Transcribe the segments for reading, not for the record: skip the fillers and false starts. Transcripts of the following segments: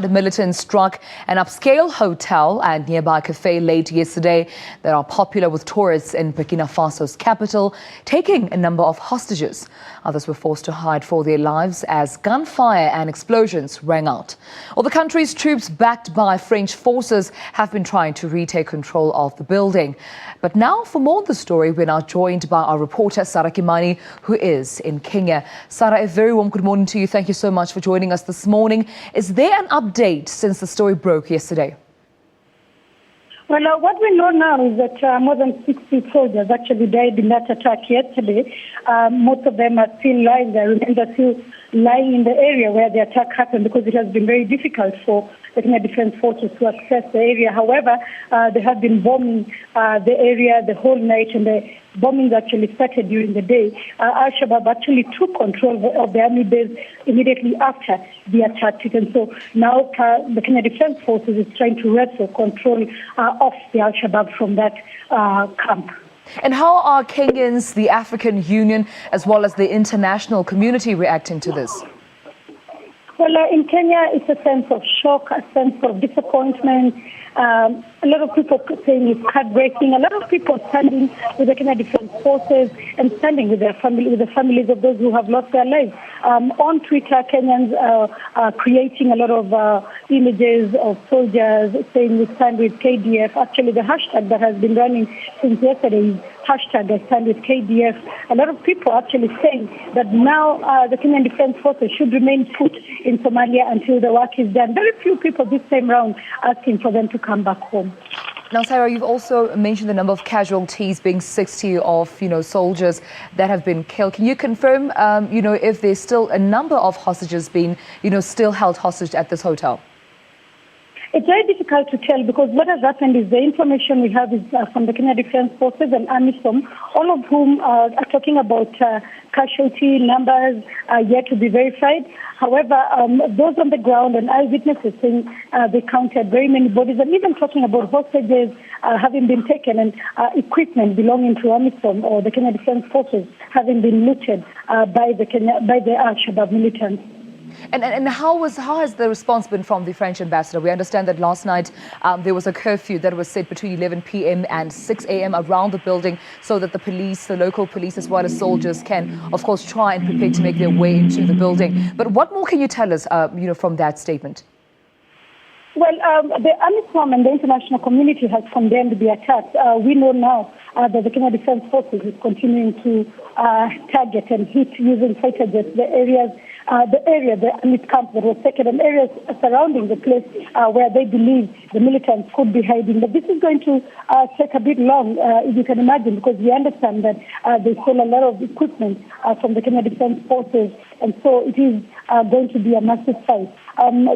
The militants struck an upscale hotel and nearby cafe late yesterday that are popular with tourists in Burkina Faso's capital, taking a number of hostages. Others were forced to hide for their lives as gunfire and explosions rang out. Well, the country's troops, backed by French forces, have been trying to retake control of the building. But now, for more on the story, we're now joined by our reporter, Kimani, who is in Kenya. Sarah, a very warm good morning to you. Thank you so much for joining us this morning. Is there an update since the story broke yesterday? Well, what we know now is that more than 60 soldiers actually died in that attack yesterday. Most of them are still lying there. Remember, still lying in the area where the attack happened because it has been very difficult for the Kenya Defense Forces to access the area. However, they have been bombing the area the whole night, and the bombings actually started during the day. Al-Shabaab actually took control of the army base immediately after the attack. And so now the Kenya Defense Forces is trying to wrestle control of the Al-Shabaab from that camp. And how are Kenyans, the African Union, as well as the international community reacting to this? Well, in Kenya, it's a sense of shock, a sense of disappointment. A lot of people saying it's heartbreaking. A lot of people standing with the Kenya Defense Forces and standing with their family, with the families of those who have lost their lives. On Twitter, Kenyans are creating a lot of images of soldiers saying we stand with KDF. Actually, the hashtag that has been running since yesterday is hashtag I stand with KDF. A lot of people actually saying that now the Kenyan Defense Forces should remain put in Somalia until the work is done. Very few people this time round asking for them to come back home. Now, Sarah, you've also mentioned the number of casualties being 60 of, soldiers that have been killed. Can you confirm, if there's still a number of hostages being, still held hostage at this hotel? It's very difficult to tell because what has happened is the information we have is from the Kenya Defense Forces and AMISOM, all of whom are talking about casualty numbers yet to be verified. However, those on the ground and eyewitnesses saying they counted very many bodies, and even talking about hostages having been taken and equipment belonging to AMISOM or the Kenya Defense Forces having been looted by the Al-Shabaab militants. And how has the response been from the French ambassador? We understand that last night there was a curfew that was set between 11 p.m. and 6 a.m. around the building so that the local police, as well as soldiers can, of course, try and prepare to make their way into the building. But what more can you tell us, from that statement? Well, the AMISOM and the international community has condemned the attack. We know now that the Kenya Defense Forces is continuing to target and hit using fighter jets the army camp that was taken, and areas surrounding the place where they believe the militants could be hiding. But this is going to take a bit long, if you can imagine, because we understand that they stole a lot of equipment from the Kenya Defense Forces, and so it is going to be a massive fight.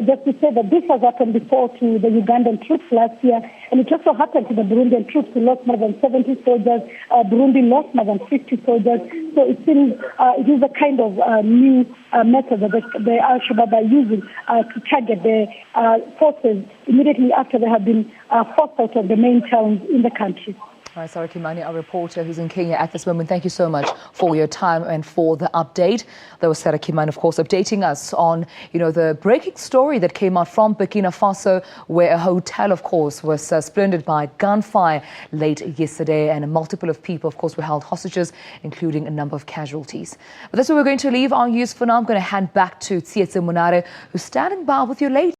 Just to say that this has happened before to the Ugandan troops last year, and it also happened to the Burundian troops who lost more than 70 soldiers. Burundi lost more than 50 soldiers. So it seems it is a kind of new method that the Al-Shabaab are using to target the forces immediately after they have been forced out of the main towns in the country. All right, Sarah Kimani, our reporter who's in Kenya at this moment. Thank you so much for your time and for the update. That was Sarah Kimani, of course, updating us on, the breaking story that came out from Burkina Faso, where a hotel, of course, was splintered by gunfire late yesterday, and a multiple of people, of course, were held hostages, including a number of casualties. But that's where we're going to leave our news for now. I'm going to hand back to Tsietse Monare, who's standing by with you later.